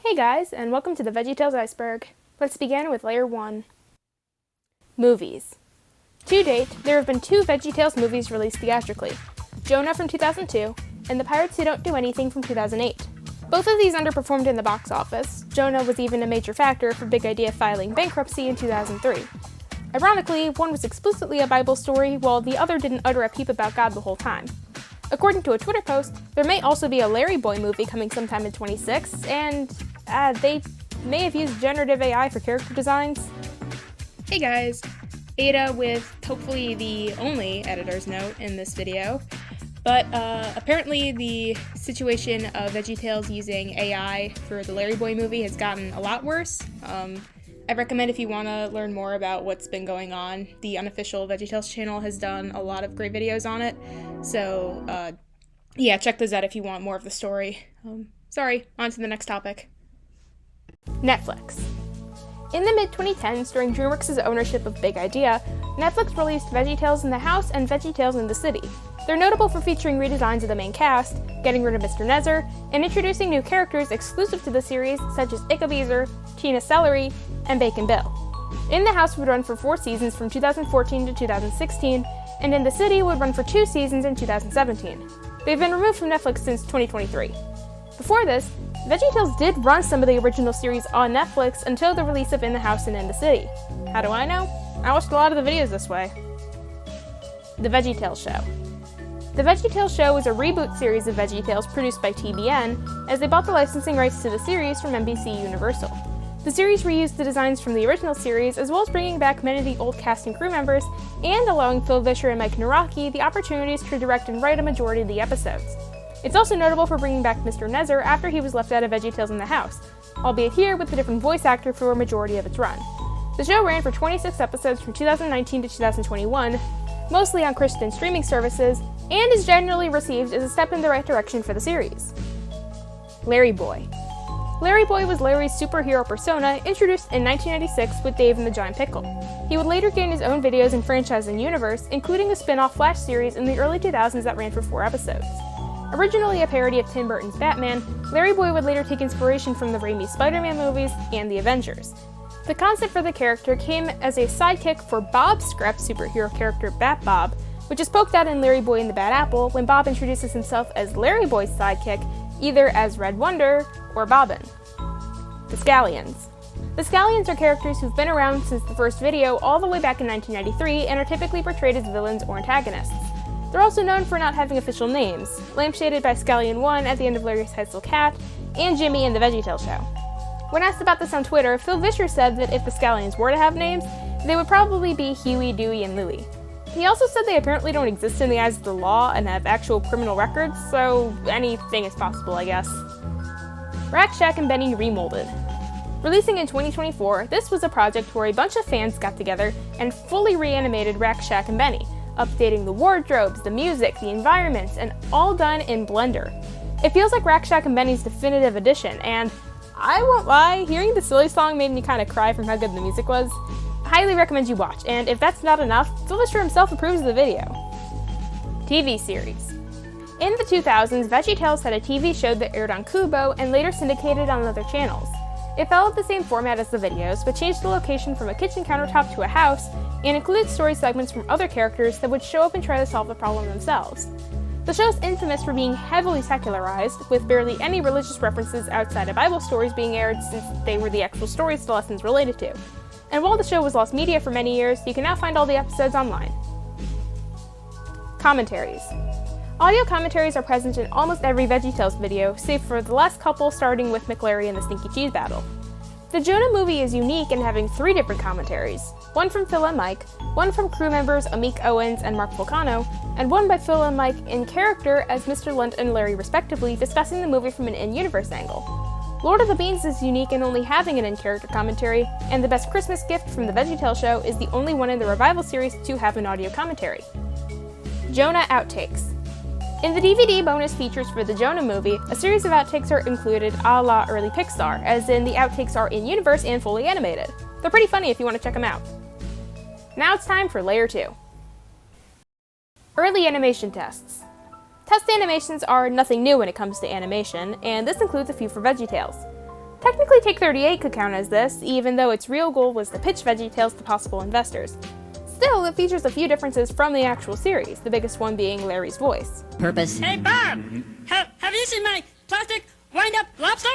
Hey guys, and welcome to the VeggieTales Iceberg. Let's begin with Layer 1. Movies. To date, there have been 2 VeggieTales movies released theatrically, Jonah from 2002, and The Pirates Who Don't Do Anything from 2008. Both of these underperformed in the box office. Jonah was even a major factor for Big Idea filing bankruptcy in 2003. Ironically, one was explicitly a Bible story, while the other didn't utter a peep about God the whole time. According to a Twitter post, there may also be a Larry Boy movie coming sometime in 2026, and they may have used generative AI for character designs. Hey guys, Ada with hopefully the only editor's note in this video, but apparently the situation of VeggieTales using AI for the Larry Boy movie has gotten a lot worse. I recommend if you want to learn more about what's been going on, the unofficial VeggieTales channel has done a lot of great videos on it, so yeah, check those out if you want more of the story. Sorry, on to the next topic. Netflix. In the mid-2010s, during DreamWorks' ownership of Big Idea, Netflix released VeggieTales in the House and VeggieTales in the City. They're notable for featuring redesigns of the main cast, getting rid of Mr. Nezzer, and introducing new characters exclusive to the series, such as Ickabeezer, Tina Celery, and Bacon Bill. In the House would run for 4 seasons from 2014 to 2016, and In the City would run for 2 seasons in 2017. They've been removed from Netflix since 2023. Before this, VeggieTales did run some of the original series on Netflix until the release of In the House and In the City. How do I know? I watched a lot of the videos this way. The VeggieTales Show. The VeggieTales Show is a reboot series of VeggieTales produced by TBN, as they bought the licensing rights to the series from NBC Universal. The series reused the designs from the original series, as well as bringing back many of the old cast and crew members, and allowing Phil Vischer and Mike Nawrocki the opportunities to direct and write a majority of the episodes. It's also notable for bringing back Mr. Nezzer after he was left out of VeggieTales in the House, albeit here with a different voice actor for a majority of its run. The show ran for 26 episodes from 2019 to 2021, mostly on Christian streaming services, and is generally received as a step in the right direction for the series. Larry Boy. Larry Boy was Larry's superhero persona introduced in 1996 with Dave and the Giant Pickle. He would later gain his own videos and franchising universe, including a spin-off Flash series in the early 2000s that ran for 4 episodes. Originally a parody of Tim Burton's Batman, Larry Boy would later take inspiration from the Raimi Spider-Man movies and the Avengers. The concept for the character came as a sidekick for Bob's scrap superhero character Bat Bob, which is poked out in Larry Boy and the Bad Apple when Bob introduces himself as Larry Boy's sidekick, either as Red Wonder or Bobbin. The Scallions. The Scallions are characters who've been around since the first video all the way back in 1993 and are typically portrayed as villains or antagonists. They're also known for not having official names, lampshaded by Scallion 1 at the end of Larry's Hetzel Cat, and Jimmy in the VeggieTales Show. When asked about this on Twitter, Phil Vischer said that if the Scallions were to have names, they would probably be Huey, Dewey, and Louie. He also said they apparently don't exist in the eyes of the law and have actual criminal records, so anything is possible, I guess. Rack, Shack, and Benny Remolded. Releasing in 2024, this was a project where a bunch of fans got together and fully reanimated Rack, Shack, and Benny, updating the wardrobes, the music, the environments, and all done in Blender. It feels like Rack, Shack, and Benny's definitive edition, and I won't lie, hearing the silly song made me kind of cry from how good the music was. I highly recommend you watch, and if that's not enough, Phil Vischer himself approves of the video. TV series. In the 2000s, VeggieTales had a TV show that aired on Kubo and later syndicated on other channels. It followed the same format as the videos, but changed the location from a kitchen countertop to a house, and included story segments from other characters that would show up and try to solve the problem themselves. The show is infamous for being heavily secularized, with barely any religious references outside of Bible stories being aired since they were the actual stories the lessons related to. And while the show was lost media for many years, you can now find all the episodes online. Commentaries. Audio commentaries are present in almost every VeggieTales video, save for the last couple starting with McLarry and the Stinky Cheese Battle. The Jonah movie is unique in having 3 different commentaries, one from Phil and Mike, one from crew members Amik Owens and Mark Volcano, and one by Phil and Mike in character as Mr. Lunt and Larry respectively, discussing the movie from an in-universe angle. Lord of the Beans is unique in only having an in-character commentary, and The Best Christmas Gift from the VeggieTales Show is the only one in the revival series to have an audio commentary. Jonah Outtakes. In the DVD bonus features for the Jonah movie, a series of outtakes are included a la early Pixar, as in the outtakes are in-universe and fully animated. They're pretty funny if you want to check them out. Now it's time for Layer 2. Early animation tests. Test animations are nothing new when it comes to animation, and this includes a few for VeggieTales. Technically, Take 38 could count as this, even though its real goal was to pitch VeggieTales to possible investors. Still, it features a few differences from the actual series, the biggest one being Larry's voice. Purpose. Hey, Bob! Have you seen my plastic wind-up lobster?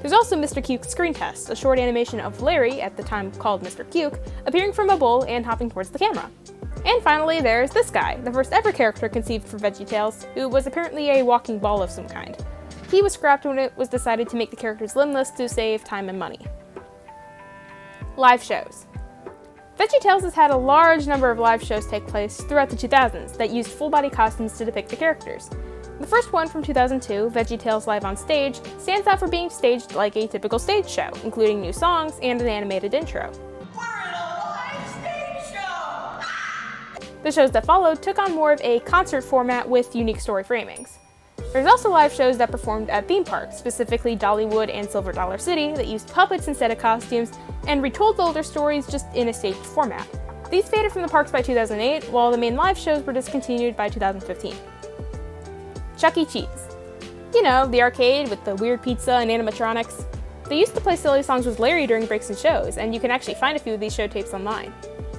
There's also Mr. Cuke's screen test, a short animation of Larry, at the time called Mr. Cuke, appearing from a bowl and hopping towards the camera. And finally, there's this guy, the first ever character conceived for VeggieTales, who was apparently a walking ball of some kind. He was scrapped when it was decided to make the characters limbless to save time and money. Live shows. VeggieTales has had a large number of live shows take place throughout the 2000s that used full-body costumes to depict the characters. The first one from 2002, VeggieTales Live on Stage, stands out for being staged like a typical stage show, including new songs and an animated intro. We're in a live stage show! The shows that followed took on more of a concert format with unique story framings. There's also live shows that performed at theme parks, specifically Dollywood and Silver Dollar City, that used puppets instead of costumes, and retold older stories just in a staged format. These faded from the parks by 2008, while the main live shows were discontinued by 2015. Chuck E. Cheese. You know, the arcade with the weird pizza and animatronics. They used to play silly songs with Larry during breaks and shows, and you can actually find a few of these show tapes online.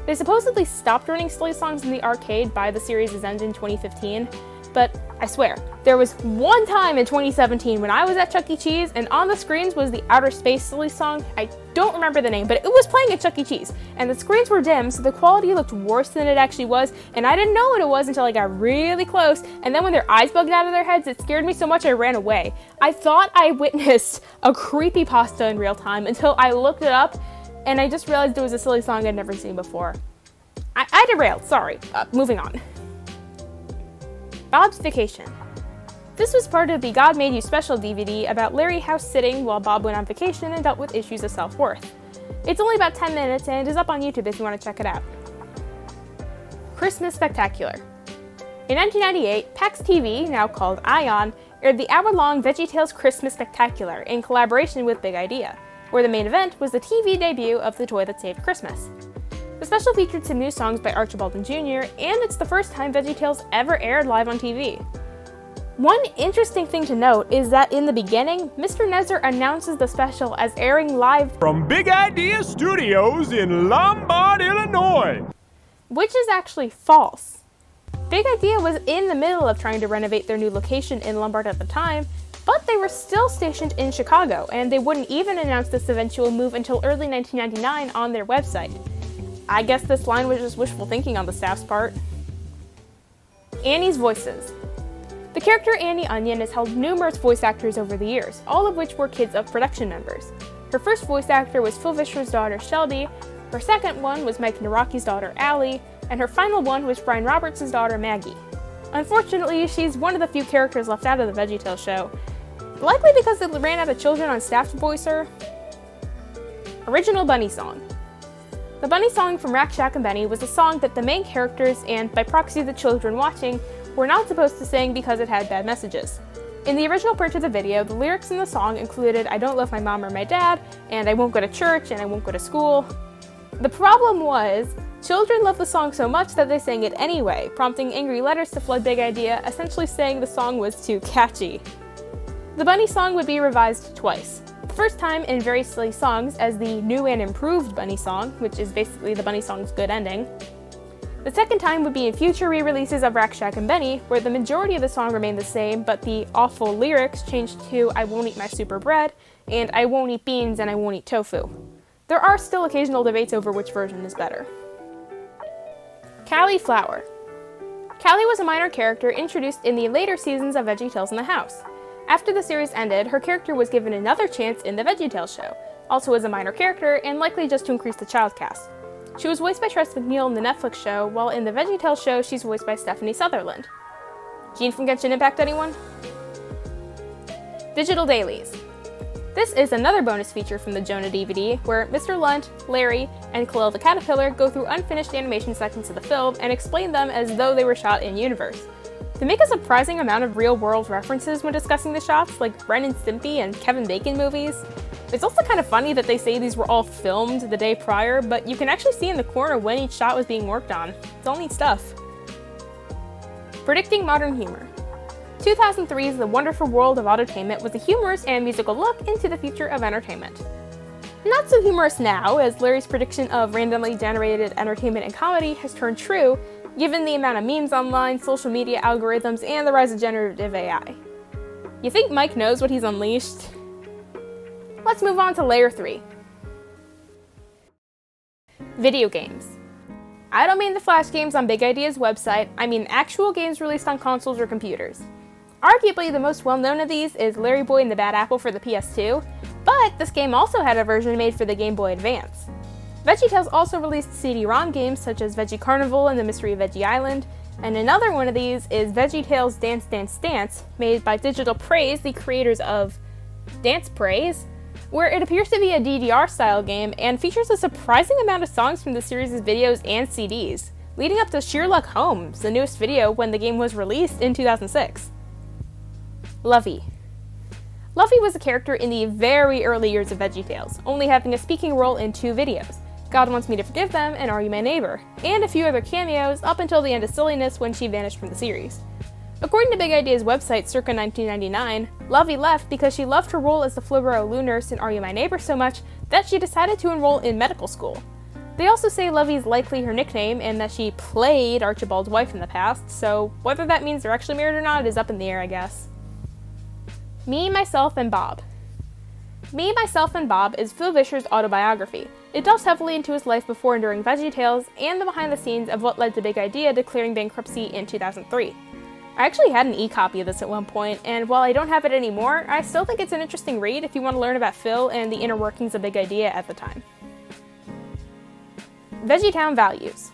They supposedly stopped running silly songs in the arcade by the series' end in 2015, but I swear, there was one time in 2017 when I was at Chuck E. Cheese and on the screens was the Outer Space silly song. I don't remember the name, but it was playing at Chuck E. Cheese, and the screens were dim, so the quality looked worse than it actually was, and I didn't know what it was until I got really close, and then when their eyes bugged out of their heads, it scared me so much I ran away. I thought I witnessed a creepypasta in real time until I looked it up, and I just realized it was a silly song I'd never seen before. I derailed, sorry. Moving on. Bob's Vacation. This was part of the God Made You Special DVD about Larry house-sitting while Bob went on vacation and dealt with issues of self-worth. It's only about 10 minutes and is up on YouTube if you want to check it out. Christmas Spectacular. In 1998, PAX TV, now called ION, aired the hour-long VeggieTales Christmas Spectacular in collaboration with Big Idea, where the main event was the TV debut of The Toy That Saved Christmas. The special featured some new songs by Archibald and Jr., and it's the first time VeggieTales ever aired live on TV. One interesting thing to note is that in the beginning, Mr. Nezzer announces the special as airing live from Big Idea Studios in Lombard, Illinois, which is actually false. Big Idea was in the middle of trying to renovate their new location in Lombard at the time, but they were still stationed in Chicago, and they wouldn't even announce this eventual move until early 1999 on their website. I guess this line was just wishful thinking on the staff's part. Annie's voices. The character Annie Onion has held numerous voice actors over the years, all of which were kids of production members. Her first voice actor was Phil Vischer's daughter Shelby, her second one was Mike Naraki's daughter Allie, and her final one was Brian Roberts' daughter Maggie. Unfortunately, she's one of the few characters left out of the VeggieTales show, likely because they ran out of children on staff to voice her. Original Bunny Song. The bunny song from Rack, Shack and Benny was a song that the main characters, and by proxy the children watching, were not supposed to sing because it had bad messages. In the original print of the video, the lyrics in the song included "I don't love my mom or my dad," and "I won't go to church," and "I won't go to school." The problem was, children loved the song so much that they sang it anyway, prompting angry letters to flood Big Idea, essentially saying the song was too catchy. The bunny song would be revised twice. The first time in Very Silly Songs as the new and improved bunny song, which is basically the bunny song's good ending. The second time would be in future re-releases of Rack, Shack and Benny, where the majority of the song remained the same, but the awful lyrics changed to "I won't eat my super bread," and "I won't eat beans and I won't eat tofu." There are still occasional debates over which version is better. Callie Flower. Callie was a minor character introduced in the later seasons of VeggieTales in the House. After the series ended, her character was given another chance in the VeggieTales show, also as a minor character and likely just to increase the child cast. She was voiced by Tress MacNeille in the Netflix show, while in the VeggieTales show she's voiced by Stephanie Sutherland. Jean from Genshin Impact, anyone? Digital Dailies. This is another bonus feature from the Jonah DVD, where Mr. Lunt, Larry, and Khalil the Caterpillar go through unfinished animation sections of the film and explain them as though they were shot in-universe. They make a surprising amount of real-world references when discussing the shots, like Ren and Stimpy and Kevin Bacon movies. It's also kind of funny that they say these were all filmed the day prior, but you can actually see in the corner when each shot was being worked on. It's all neat stuff. Predicting modern humor. 2003's The Wonderful World of Autotainment was a humorous and musical look into the future of entertainment. Not so humorous now, as Larry's prediction of randomly generated entertainment and comedy has turned true, given the amount of memes online, social media algorithms, and the rise of generative AI. You think Mike knows what he's unleashed? Let's move on to Layer 3. Video games. I don't mean the Flash games on Big Idea's website, I mean actual games released on consoles or computers. Arguably the most well-known of these is Larry Boy and the Bad Apple for the PS2, but this game also had a version made for the Game Boy Advance. VeggieTales also released CD-ROM games such as Veggie Carnival and the Mystery of Veggie Island, and another one of these is VeggieTales Dance Dance Dance, made by Digital Praise, the creators of Dance Praise, where it appears to be a DDR-style game and features a surprising amount of songs from the series' videos and CDs, leading up to Sheer Luck Holmes, the newest video when the game was released in 2006. Lovey. Lovey was a character in the very early years of VeggieTales, only having a speaking role in 2 videos, God Wants Me to Forgive Them and Are You My Neighbor, and a few other cameos up until the end of Silliness when she vanished from the series. According to Big Idea's website circa 1999, Lovey left because she loved her role as the Flibro Lou nurse in Are You My Neighbor so much that she decided to enroll in medical school. They also say Lovey's likely her nickname and that she played Archibald's wife in the past, so whether that means they're actually married or not is up in the air, I guess. Me, Myself, and Bob. Me, Myself, and Bob is Phil Vischer's autobiography. It delves heavily into his life before and during VeggieTales and the behind the scenes of what led to Big Idea declaring bankruptcy in 2003. I actually had an e-copy of this at one point, and while I don't have it anymore, I still think it's an interesting read if you want to learn about Phil and the inner workings of Big Idea at the time. VeggieTown Values.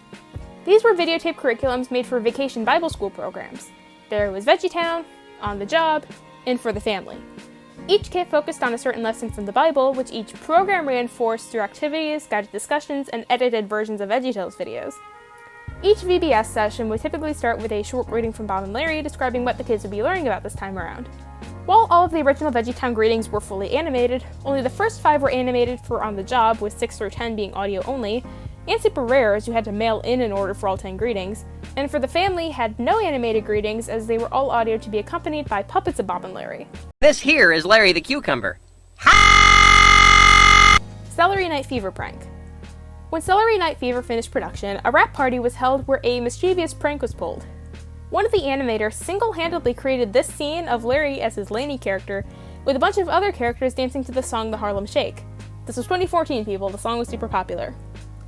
These were videotape curriculums made for vacation Bible school programs. There was VeggieTown, On the Job, and For the Family. Each kit focused on a certain lesson from the Bible, which each program reinforced through activities, guided discussions, and edited versions of VeggieTales videos. Each VBS session would typically start with a short greeting from Bob and Larry describing what the kids would be learning about this time around. While all of the original VeggieTown greetings were fully animated, only the first 5 were animated for On the Job, with 6 through 10 being audio only, and super rare as you had to mail in an order for all 10 greetings, and For the Family had no animated greetings as they were all audio to be accompanied by puppets of Bob and Larry. This here is Larry the Cucumber. Celery Night Fever prank. When Celery Night Fever finished production, a rap party was held where a mischievous prank was pulled. One of the animators single-handedly created this scene of Larry as his Laney character, with a bunch of other characters dancing to the song The Harlem Shake. This was 2014, people, the song was super popular.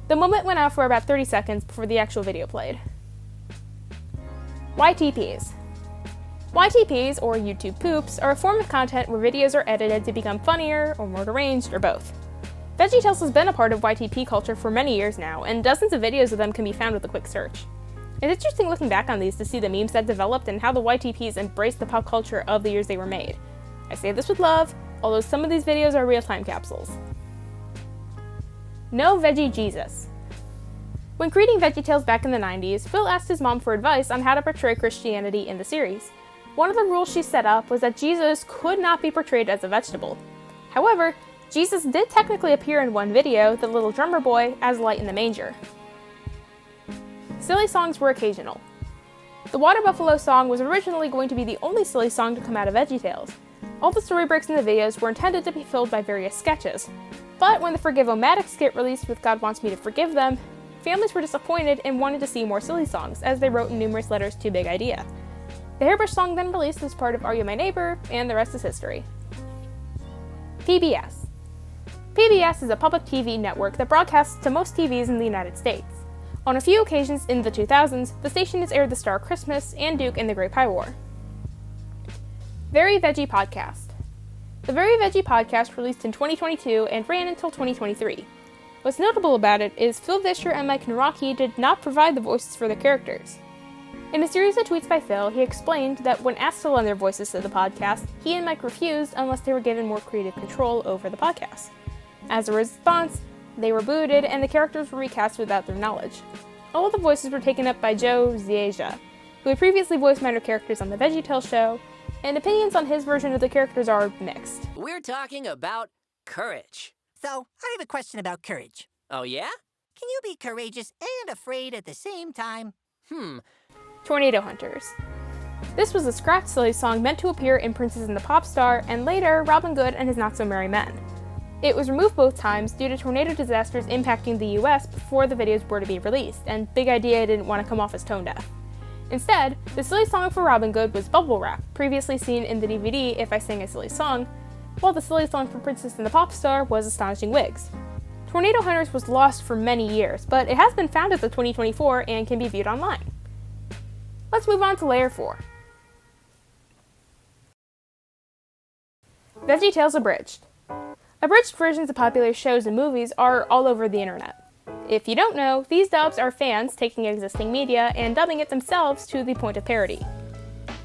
The moment went out for about 30 seconds before the actual video played. YTPs. YTPs, or YouTube Poops, are a form of content where videos are edited to become funnier, or more deranged, or both. VeggieTales has been a part of YTP culture for many years now, and dozens of videos of them can be found with a quick search. It's interesting looking back on these to see the memes that developed and how the YTPs embraced the pop culture of the years they were made. I say this with love, although some of these videos are real time capsules. No Veggie Jesus. When creating VeggieTales back in the 90s, Phil asked his mom for advice on how to portray Christianity in the series. One of the rules she set up was that Jesus could not be portrayed as a vegetable. However, Jesus did technically appear in one video, The Little Drummer Boy, as Light in the Manger. Silly songs were occasional. The Water Buffalo song was originally going to be the only silly song to come out of VeggieTales. All the story breaks in the videos were intended to be filled by various sketches. But when the Forgive-O-Matic skit released with God Wants Me to Forgive Them, families were disappointed and wanted to see more silly songs, as they wrote in numerous letters to Big Idea. The Hairbrush song then released as part of Are You My Neighbor, and the rest is history. PBS. PBS is a public TV network that broadcasts to most TVs in the United States. On a few occasions in the 2000s, the station has aired The Star of Christmas and Duke and the Great Pie War. Very Veggie Podcast. The Very Veggie Podcast released in 2022 and ran until 2023. What's notable about it is Phil Vischer and Mike Naraki did not provide the voices for their characters. In a series of tweets by Phil, he explained that when asked to lend their voices to the podcast, he and Mike refused unless they were given more creative control over the podcast. As a response, they were booted and the characters were recast without their knowledge. All of the voices were taken up by Joe Zieja, who had previously voiced minor characters on the VeggieTales show, and opinions on his version of the characters are mixed. We're talking about courage. So, I have a question about courage. Oh yeah? Can you be courageous and afraid at the same time? Tornado Hunters. This was a scrapped silly song meant to appear in Princess and the Pop Star, and later Robin Good and His Not So Merry Men. It was removed both times due to tornado disasters impacting the US before the videos were to be released, and Big Idea didn't want to come off as tone deaf. Instead, the silly song for Robin Good was Bubble Wrap, previously seen in the DVD If I Sang a Silly Song, while the silly song for Princess and the Pop Star was Astonishing Wigs. Tornado Hunters was lost for many years, but it has been found as of 2024 and can be viewed online. Let's move on to Layer 4. VeggieTales Abridged. Abridged versions of popular shows and movies are all over the internet. If you don't know, these dubs are fans taking existing media and dubbing it themselves to the point of parody.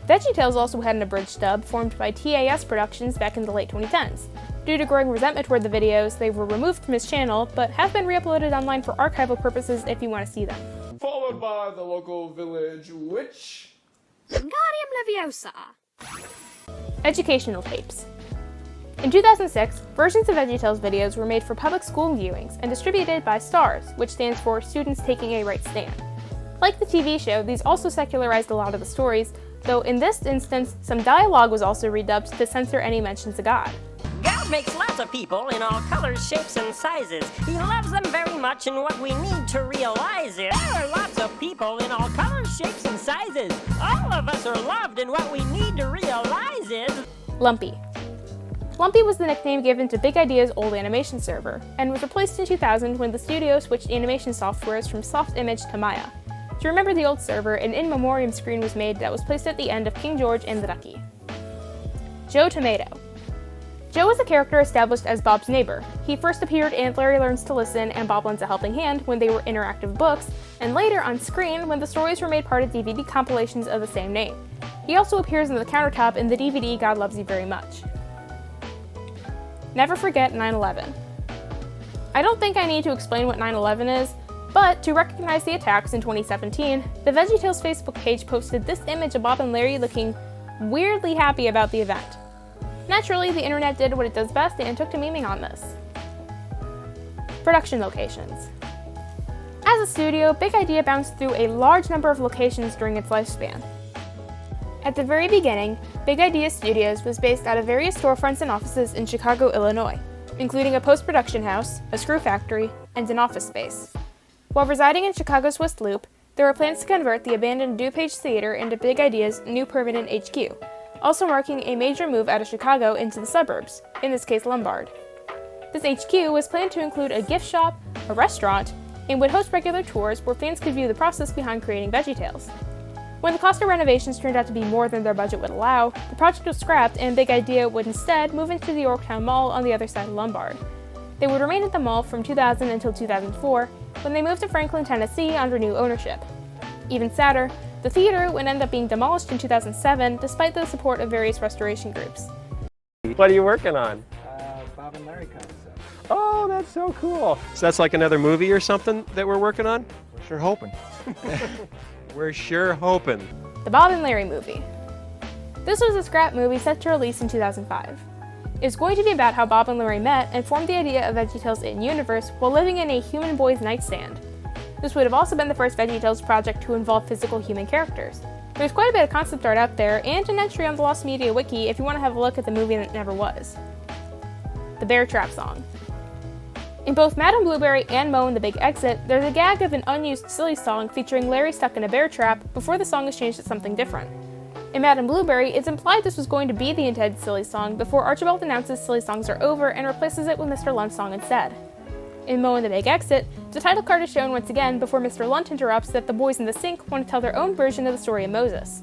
VeggieTales also had an abridged dub formed by TAS Productions back in the late 2010s. Due to growing resentment toward the videos, they were removed from his channel, but have been re-uploaded online for archival purposes if you want to see them. Followed by the local village witch. Wingardium Leviosa. Educational tapes. In 2006, versions of VeggieTales videos were made for public school viewings and distributed by STARS, which stands for Students Taking a Right Stand. Like the TV show, these also secularized a lot of the stories, though in this instance, some dialogue was also redubbed to censor any mentions of God. God makes lots of people in all colors, shapes, and sizes. He loves them very much, and what we need to realize is there are lots of people in all colors, shapes, and sizes. All of us are loved, and what we need to realize is... Lumpy. Lumpy was the nickname given to Big Idea's old animation server, and was replaced in 2000 when the studio switched animation softwares from Soft Image to Maya. To remember the old server, an in memoriam screen was made that was placed at the end of King George and the Ducky. Joe Tomato. Joe was a character established as Bob's neighbor. He first appeared in Larry Learns to Listen and Bob Lends a Helping Hand when they were interactive books, and later on screen when the stories were made part of DVD compilations of the same name. He also appears on the countertop in the DVD God Loves You Very Much. Never forget 9/11. I don't think I need to explain what 9/11 is, but to recognize the attacks in 2017, the VeggieTales Facebook page posted this image of Bob and Larry looking weirdly happy about the event. Naturally, the internet did what it does best and took to memeing on this. Production locations. As a studio, Big Idea bounced through a large number of locations during its lifespan. At the very beginning, Big Idea Studios was based out of various storefronts and offices in Chicago, Illinois, including a post-production house, a screw factory, and an office space. While residing in Chicago's West Loop, there were plans to convert the abandoned DuPage Theater into Big Idea's new permanent HQ, also marking a major move out of Chicago into the suburbs, in this case Lombard. This HQ was planned to include a gift shop, a restaurant, and would host regular tours where fans could view the process behind creating VeggieTales. When the cost of renovations turned out to be more than their budget would allow, the project was scrapped and Big Idea would instead move into the Yorktown Mall on the other side of Lombard. They would remain at the mall from 2000 until 2004, when they moved to Franklin, Tennessee under new ownership. Even sadder, the theater would end up being demolished in 2007 despite the support of various restoration groups. What are you working on? Bob and Larry concept. Oh, that's so cool. So that's like another movie or something that we're working on? We're sure hoping. We're sure hoping. The Bob and Larry movie. This was a scrap movie set to release in 2005. It's going to be about how Bob and Larry met and formed the idea of VeggieTales in-universe while living in a human boy's nightstand. This would have also been the first VeggieTales project to involve physical human characters. There's quite a bit of concept art out there, and an entry on the Lost Media Wiki if you want to have a look at the movie that never was. The Bear Trap song. In both Madame Blueberry and Moe and the Big Exit, there's a gag of an unused silly song featuring Larry stuck in a bear trap before the song is changed to something different. In Madame Blueberry, it's implied this was going to be the intended silly song before Archibald announces silly songs are over and replaces it with Mr. Lunt's song instead. In Moe and the Big Exit, the title card is shown once again before Mr. Lunt interrupts that the boys in the sink want to tell their own version of the story of Moses.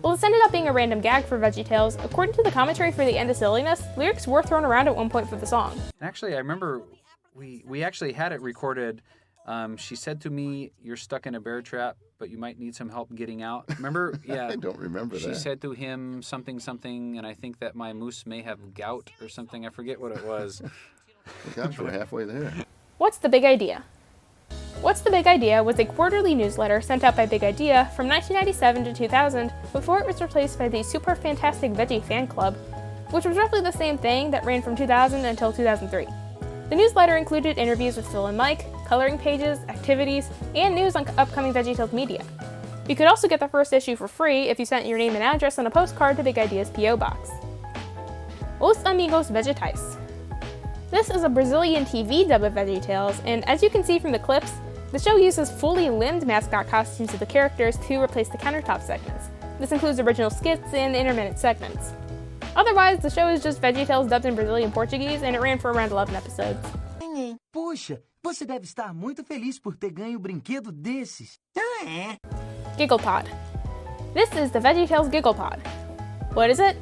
While this ended up being a random gag for VeggieTales, according to the commentary for The End of Silliness, lyrics were thrown around at one point for the song. Actually, I remember we actually had it recorded. She said to me, "You're stuck in a bear trap, but you might need some help getting out." Remember? Yeah. I don't remember that. She said to him something, and I think that my moose may have gout or something. I forget what it was. Gosh, we're halfway there. What's the Big Idea? What's the Big Idea was a quarterly newsletter sent out by Big Idea from 1997 to 2000 before it was replaced by the Super Fantastic Veggie Fan Club, which was roughly the same thing that ran from 2000 until 2003. The newsletter included interviews with Phil and Mike, coloring pages, activities, and news on upcoming VeggieTales media. You could also get the first issue for free if you sent your name and address on a postcard to Big Idea's P.O. Box. Os Amigos VeggieTales. This is a Brazilian TV dub of VeggieTales, and as you can see from the clips, the show uses fully limbed mascot costumes of the characters to replace the countertop segments. This includes original skits and intermittent segments. Otherwise, the show is just VeggieTales dubbed in Brazilian Portuguese, and it ran for around 11 episodes. Poxa, você deve estar muito feliz por ter ganho brinquedo desses. Giggle Pod. This is the VeggieTales Giggle Pod. What is it?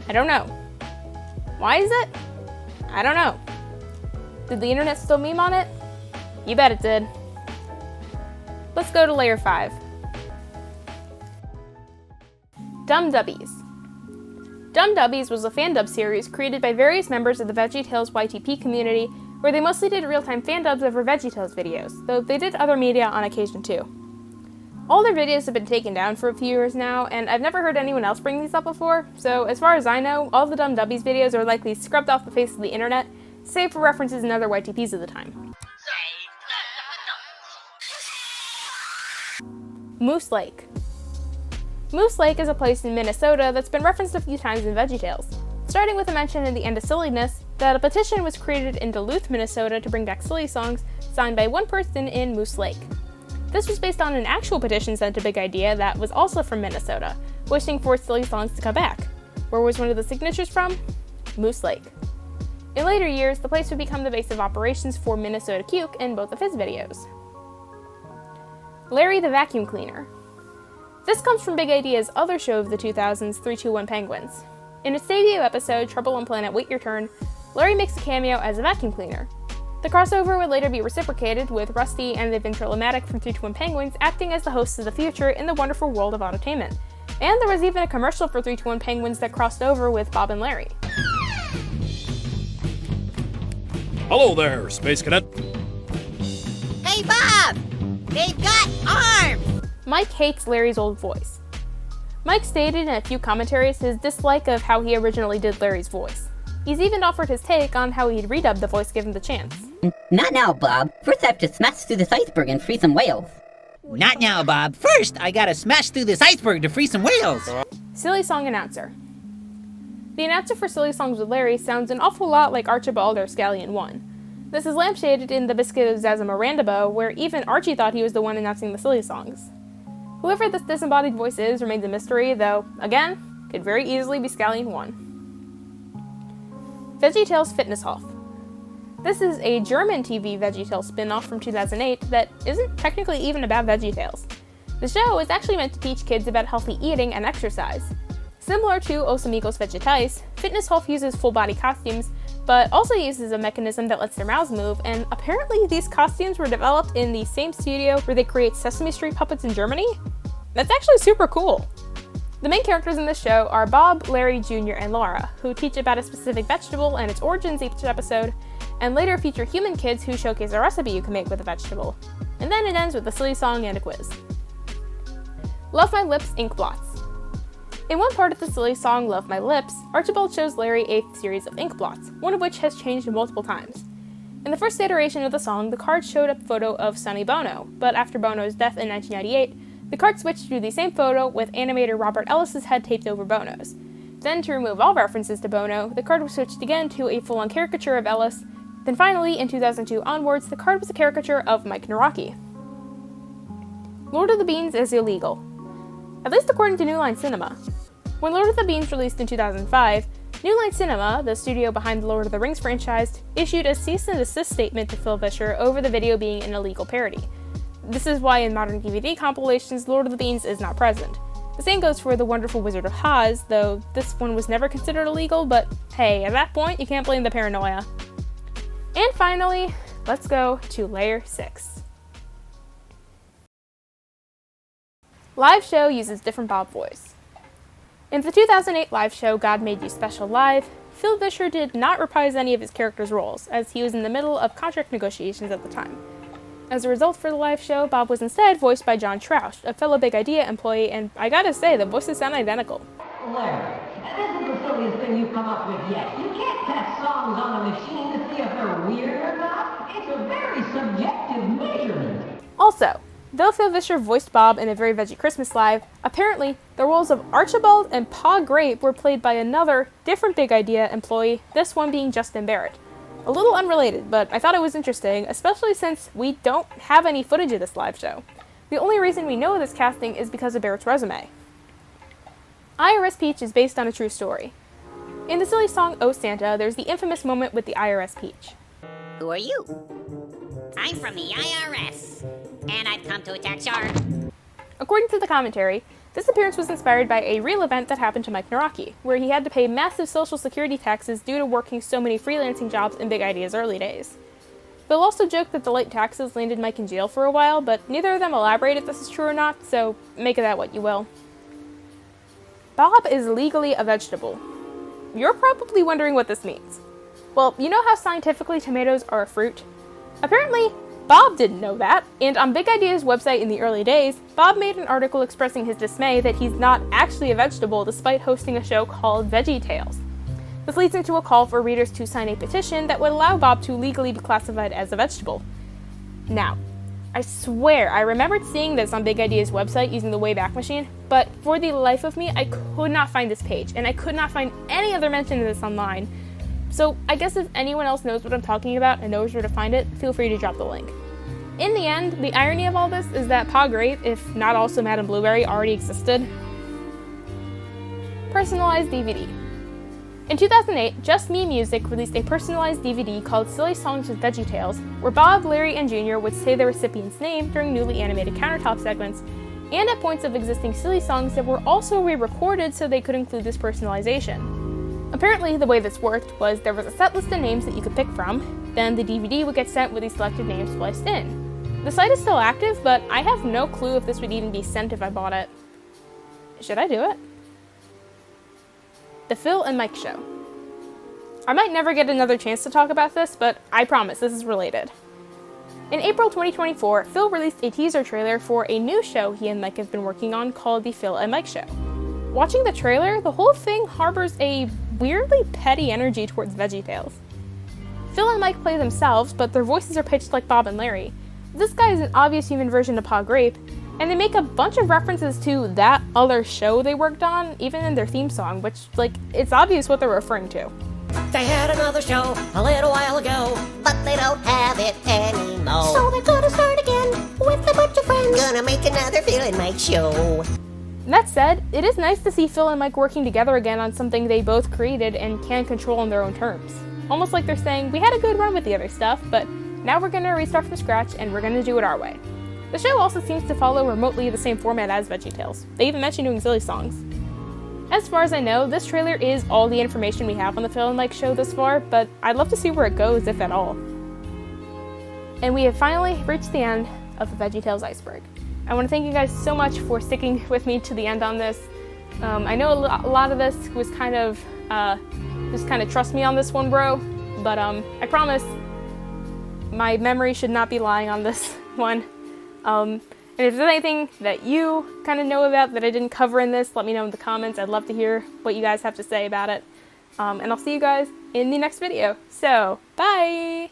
I don't know. Why is it? I don't know. Did the internet still meme on it? You bet it did. Let's go to layer 5. Dumb Dubbies. Dumb Dubbies was a fan dub series created by various members of the VeggieTales YTP community, where they mostly did real-time fan dubs over VeggieTales videos, though they did other media on occasion too. All their videos have been taken down for a few years now, and I've never heard anyone else bring these up before, so as far as I know, all the Dumb Dubbies videos are likely scrubbed off the face of the internet, save for references in other YTPs of the time. Moose Lake. Moose Lake is a place in Minnesota that's been referenced a few times in VeggieTales, starting with a mention in the end of Silliness that a petition was created in Duluth, Minnesota to bring back silly songs, signed by one person in Moose Lake. This was based on an actual petition sent to Big Idea that was also from Minnesota, wishing for silly songs to come back. Where was one of the signatures from? Moose Lake. In later years, the place would become the base of operations for Minnesota Cuke in both of his videos. Larry the Vacuum Cleaner. This comes from Big Idea's other show of the 2000s, 321 Penguins. In its debut episode, Trouble on Planet Wait Your Turn, Larry makes a cameo as a vacuum cleaner. The crossover would later be reciprocated, with Rusty and the Ventrilomatic from 321 Penguins acting as the hosts of the future in the wonderful world of autotainment. And there was even a commercial for 321 Penguins that crossed over with Bob and Larry. Hello there, Space Cadet. Hey, Bob! They've got arms! Mike hates Larry's old voice. Mike stated in a few commentaries his dislike of how he originally did Larry's voice. He's even offered his take on how he'd redub the voice given the chance. Not now, Bob. First I have to smash through this iceberg and free some whales. Not now, Bob. First, I gotta smash through this iceberg to free some whales. Silly Song Announcer. The announcer for Silly Songs with Larry sounds an awful lot like Archibald or Scallion 1. This is lampshaded in The Biscuit of Zazamorandabo, where even Archie thought he was the one announcing the silly songs. Whoever this disembodied voice is remains a mystery, though, again, could very easily be Scallion 1. VeggieTales Fitnesshof. This is a German TV VeggieTales spin-off from 2008 that isn't technically even about VeggieTales. The show is actually meant to teach kids about healthy eating and exercise. Similar to Os Amigos VeggieTales, Fitnesshof uses full-body costumes, but also uses a mechanism that lets their mouths move, and apparently these costumes were developed in the same studio where they create Sesame Street puppets in Germany? That's actually super cool! The main characters in this show are Bob, Larry Jr., and Laura, who teach about a specific vegetable and its origins each episode, and later feature human kids who showcase a recipe you can make with a vegetable. And then it ends with a silly song and a quiz. Love My Lips Ink Blots. In one part of the silly song Love My Lips, Archibald shows Larry a series of ink blots, one of which has changed multiple times. In the first iteration of the song, the card showed a photo of Sonny Bono, but after Bono's death in 1998, the card switched to the same photo with animator Robert Ellis's head taped over Bono's. Then, to remove all references to Bono, the card was switched again to a full-on caricature of Ellis. Then finally, in 2002 onwards, the card was a caricature of Mike Naraki. Lord of the Beans is illegal. At least according to New Line Cinema. When Lord of the Beans released in 2005, New Line Cinema, the studio behind the Lord of the Rings franchise, issued a cease and desist statement to Phil Vischer over the video being an illegal parody. This is why in modern DVD compilations, Lord of the Beans is not present. The same goes for The Wonderful Wizard of Oz, though this one was never considered illegal, but hey, at that point, you can't blame the paranoia. And finally, let's go to Layer 6. Live show uses different Bob voice. In the 2008 live show God Made You Special Live, Phil Vischer did not reprise any of his character's roles, as he was in the middle of contract negotiations at the time. As a result for the live show, Bob was instead voiced by John Troush, a fellow Big Idea employee, and I gotta say, the voices sound identical. Larry, this is the silliest thing you've come up with yet. You can't test songs on a machine to see if they're weird or not. It's a very subjective measurement. Also, Though Phil Vischer voiced Bob in A Very Veggie Christmas Live, apparently the roles of Archibald and Pa Grape were played by another, different Big Idea employee, this one being Justin Barrett. A little unrelated, but I thought it was interesting, especially since we don't have any footage of this live show. The only reason we know this casting is because of Barrett's resume. IRS Peach is based on a true story. In the silly song Oh Santa, there's the infamous moment with the IRS Peach. Who are you? I'm from the IRS, and I've come to attack Shark. According to the commentary, this appearance was inspired by a real event that happened to Mike Naraki, where he had to pay massive social security taxes due to working so many freelancing jobs in Big Idea's early days. They'll also joke that the late taxes landed Mike in jail for a while, but neither of them elaborate if this is true or not, so make of that what you will. Bob is legally a vegetable. You're probably wondering what this means. Well, you know how scientifically tomatoes are a fruit? Apparently, Bob didn't know that, and on Big Idea's website in the early days, Bob made an article expressing his dismay that he's not actually a vegetable despite hosting a show called VeggieTales. This leads into a call for readers to sign a petition that would allow Bob to legally be classified as a vegetable. Now, I swear I remembered seeing this on Big Idea's website using the Wayback Machine, but for the life of me, I could not find this page, and I could not find any other mention of this online. So I guess if anyone else knows what I'm talking about and knows where to find it, feel free to drop the link. In the end, the irony of all this is that Pa Grape, if not also Madame Blueberry, already existed. Personalized DVD. In 2008, Just Me Music released a personalized DVD called Silly Songs with VeggieTales, where Bob, Larry, and Junior would say the recipient's name during newly animated countertop segments, and at points of existing silly songs that were also re-recorded so they could include this personalization. Apparently, the way this worked was there was a set list of names that you could pick from, then the DVD would get sent with these selected names spliced in. The site is still active, but I have no clue if this would even be sent if I bought it. Should I do it? The Phil and Mike Show. I might never get another chance to talk about this, but I promise this is related. In April 2024, Phil released a teaser trailer for a new show he and Mike have been working on called The Phil and Mike Show. Watching the trailer, the whole thing harbors a weirdly petty energy towards VeggieTales. Phil and Mike play themselves, but their voices are pitched like Bob and Larry. This guy is an obvious human version of Pa Grape, and they make a bunch of references to that other show they worked on, even in their theme song, which, it's obvious what they're referring to. They had another show a little while ago, But they don't have it anymore. so they're gonna start again with a bunch of friends. Gonna make another Phil and Mike show. That said, it is nice to see Phil and Mike working together again on something they both created and can control on their own terms. Almost like they're saying, we had a good run with the other stuff, but now we're gonna restart from scratch and we're gonna do it our way. The show also seems to follow remotely the same format as VeggieTales. They even mention doing silly songs. As far as I know, this trailer is all the information we have on the Phil and Mike Show thus far, but I'd love to see where it goes, if at all. And we have finally reached the end of the VeggieTales Iceberg. I want to thank you guys so much for sticking with me to the end on this. I know a lot of this was kind of, just kind of trust me on this one, bro, but I promise my memory should not be lying on this one. And if there's anything that you kind of know about that I didn't cover in this, let me know in the comments. I'd love to hear what you guys have to say about it. And I'll see you guys in the next video. So, bye!